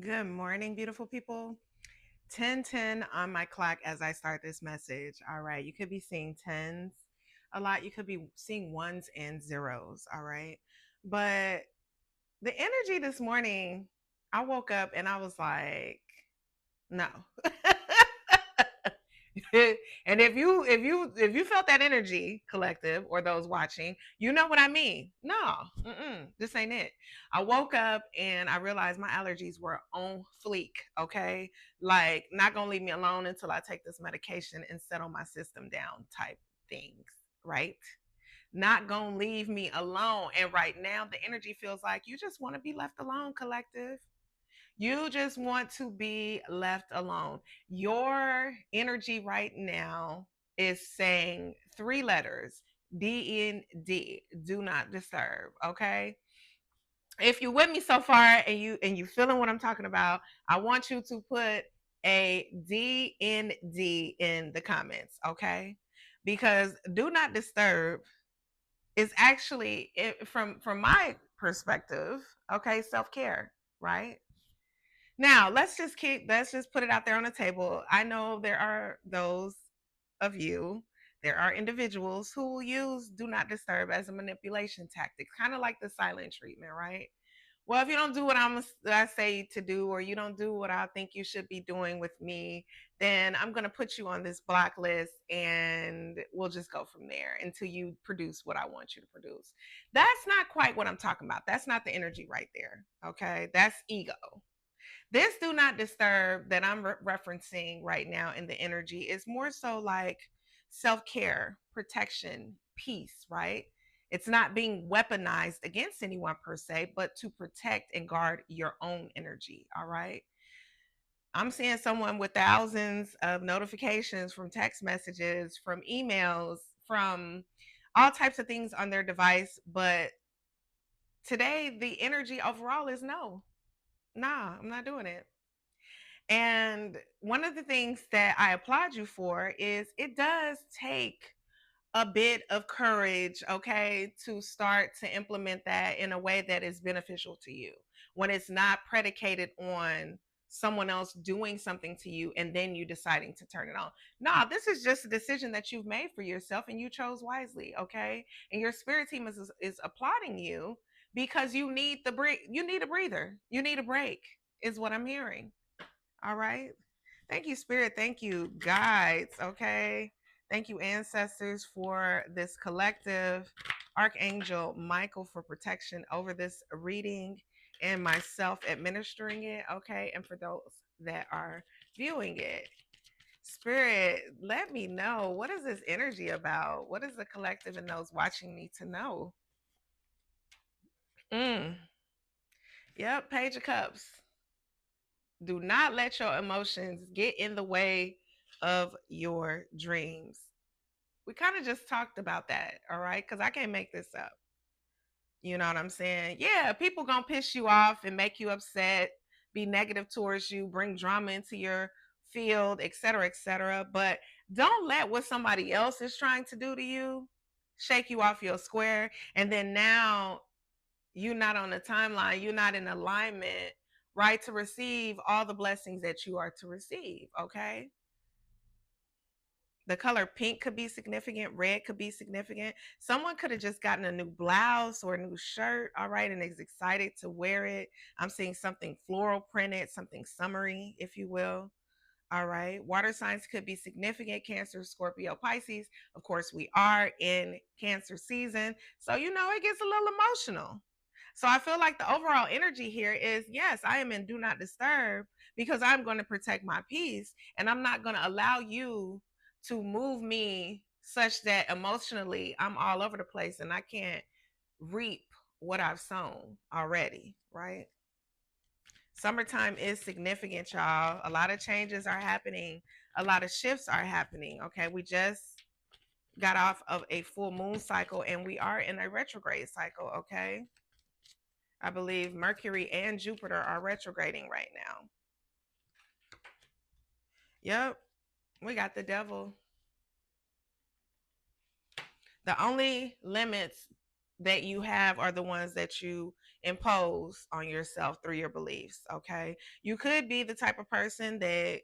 Good morning, beautiful people. 10:10 on my clock as I start this message. All right. You could be seeing tens a lot. You could be seeing ones and zeros. All right. But the energy this morning, I woke up and I was like, no. And if you felt that energy, collective, or those watching, you know what I mean. No, this ain't it. I woke up and I realized my allergies were on fleek. Okay, like not gonna leave me alone until I take this medication and settle my system down, type things. Right? Not gonna leave me alone. And right now, the energy feels like you just want to be left alone, collective. You just want to be left alone. Your energy right now is saying three letters: DND, do not disturb. Okay. If you're with me so far and you feeling what I'm talking about, I want you to put a DND in the comments, okay? Because do not disturb is actually from my perspective, okay, self-care, right? Now, let's just put it out there on the table. I know there are those of you, there are individuals who will use do not disturb as a manipulation tactic, kind of like the silent treatment, right? Well, if you don't do what I say to do, or you don't do what I think you should be doing with me, then I'm going to put you on this block list and we'll just go from there until you produce what I want you to produce. That's not quite what I'm talking about. That's not the energy right there. Okay. That's ego. This do not disturb that I'm referencing right now in the energy is more so like self care, protection, peace, right? It's not being weaponized against anyone per se, but to protect and guard your own energy. All right. I'm seeing someone with thousands of notifications from text messages, from emails, from all types of things on their device. But today, the energy overall is no, nah, I'm not doing it. And one of the things that I applaud you for is it does take a bit of courage, okay, to start to implement that in a way that is beneficial to you when it's not predicated on someone else doing something to you and then you deciding to turn it on. No, this is just a decision that you've made for yourself and you chose wisely, okay? And your spirit team is applauding you because you need a breather. You need a break is what I'm hearing. All right. Thank you, Spirit. Thank you, guides. Okay. Thank you, ancestors, for this collective. Archangel Michael for protection over this reading and myself administering it. Okay. And for those that are viewing it, Spirit, let me know, what is this energy about? What is the collective and those watching need to know? Mm. Yep. Page of Cups. Do not let your emotions get in the way of your dreams. We kind of just talked about that, all right? Because I can't make this up. You know what I'm saying? Yeah, people gonna piss you off and make you upset, be negative towards you, bring drama into your field, etc., etc. But don't let what somebody else is trying to do to you shake you off your square. And then now you're not on the timeline, you're not in alignment, right, to receive all the blessings that you are to receive, okay? The color pink could be significant, red could be significant. Someone could have just gotten a new blouse or a new shirt, all right, and is excited to wear it. I'm seeing something floral printed, something summery, if you will. All right. Water signs could be significant: Cancer, Scorpio, Pisces. Of course, we are in Cancer season. So, it gets a little emotional. So, I feel like the overall energy here is yes, I am in do not disturb because I'm going to protect my peace and I'm not going to allow you to move me such that emotionally I'm all over the place and I can't reap what I've sown already. Right. Summertime is significant, y'all. A lot of changes are happening. A lot of shifts are happening. Okay. We just got off of a full moon cycle and we are in a retrograde cycle. Okay. I believe Mercury and Jupiter are retrograding right now. Yep. We got the devil. The only limits that you have are the ones that you impose on yourself through your beliefs. Okay. You could be the type of person that,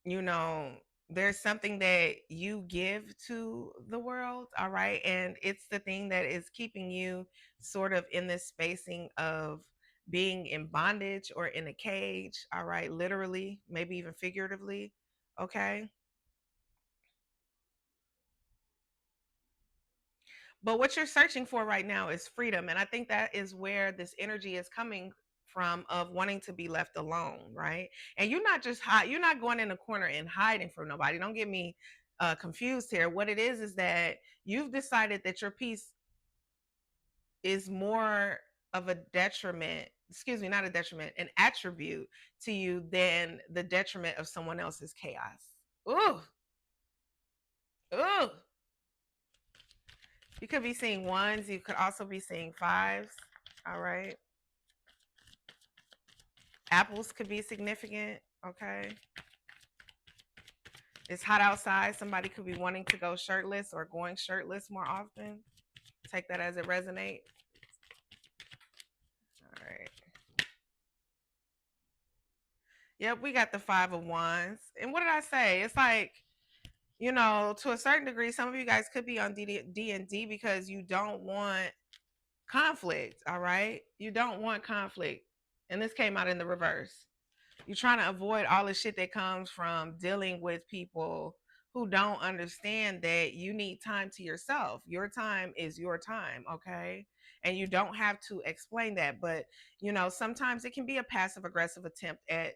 you know, there's something that you give to the world, all right? And it's the thing that is keeping you sort of in this spacing of being in bondage or in a cage, all right? Literally, maybe even figuratively, okay? But what you're searching for right now is freedom. And I think that is where this energy is coming from of wanting to be left alone, right? And you're not just you're not going in a corner and hiding from nobody. Don't get me confused here. What it is that you've decided that your peace is more of a detriment, excuse me, not a detriment, an attribute to you than the detriment of someone else's chaos. Ooh, ooh. You could be seeing ones, you could also be seeing fives. All right. Apples could be significant. Okay. It's hot outside. Somebody could be wanting to go shirtless or going shirtless more often. Take that as it resonates. All right. Yep, we got the five of wands. And what did I say? It's like, you know, to a certain degree, some of you guys could be on D&D because you don't want conflict. All right. You don't want conflict. And this came out in the reverse. You're trying to avoid all the shit that comes from dealing with people who don't understand that you need time to yourself. Your time is your time, okay? And you don't have to explain that. But, you know, sometimes it can be a passive aggressive attempt at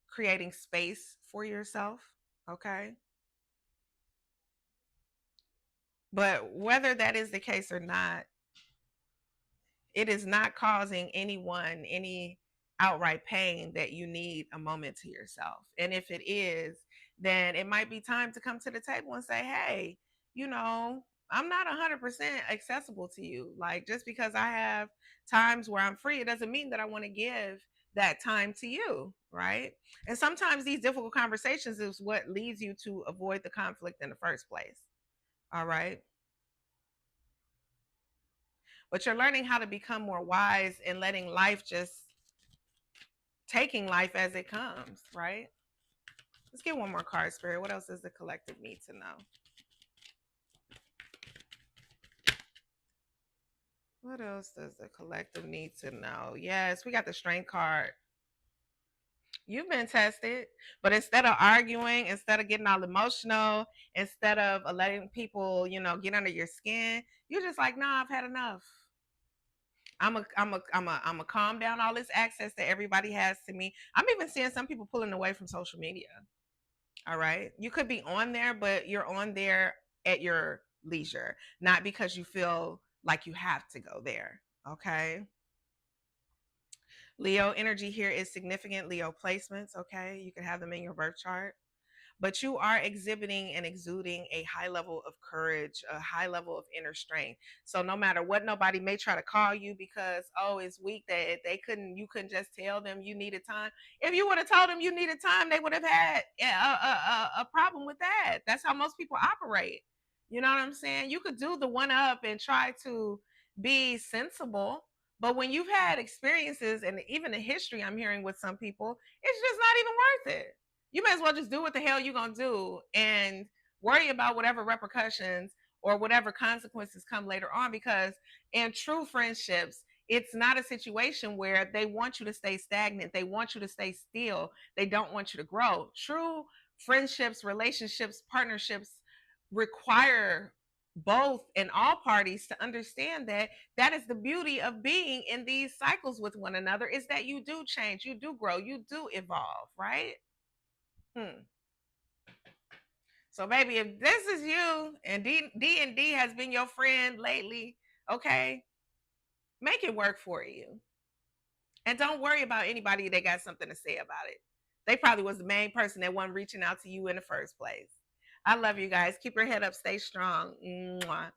creating space for yourself, okay? But whether that is the case or not, it is not causing anyone any outright pain that you need a moment to yourself. And if it is, then it might be time to come to the table and say, hey, you know, I'm not 100% accessible to you. Like, just because I have times where I'm free, it doesn't mean that I want to give that time to you. Right. And sometimes these difficult conversations is what leads you to avoid the conflict in the first place. All right. But you're learning how to become more wise and letting life just taking life as it comes, right? Let's get one more card, Spirit. What else does the collective need to know? What else does the collective need to know? Yes, we got the Strength card. You've been tested, but instead of arguing, instead of getting all emotional, instead of letting people, you know, get under your skin, you're just like, nah, I've had enough. I'm a calm down all this access that everybody has to me. I'm even seeing some people pulling away from social media. All right. You could be on there, but you're on there at your leisure, not because you feel like you have to go there. Okay. Leo energy here is significant. Leo placements. Okay. You can have them in your birth chart, but you are exhibiting and exuding a high level of courage, a high level of inner strength. So no matter what nobody may try to call you because, oh, it's weak that you couldn't just tell them you needed time. If you would have told them you needed time, they would have had a problem with that. That's how most people operate. You know what I'm saying? You could do the one up and try to be sensible. But when you've had experiences and even the history I'm hearing with some people, it's just not even worth it. You may as well just do what the hell you're gonna do and worry about whatever repercussions or whatever consequences come later on, because in true friendships, it's not a situation where they want you to stay stagnant, they want you to stay still, they don't want you to grow. True friendships, relationships, partnerships require both and all parties to understand that that is the beauty of being in these cycles with one another, is that you do change, you do grow, you do evolve, right? So, baby, if this is you and D&D has been your friend lately, okay, make it work for you. And don't worry about anybody that got something to say about it. They probably was the main person that wasn't reaching out to you in the first place. I love you guys. Keep your head up. Stay strong. Mwah.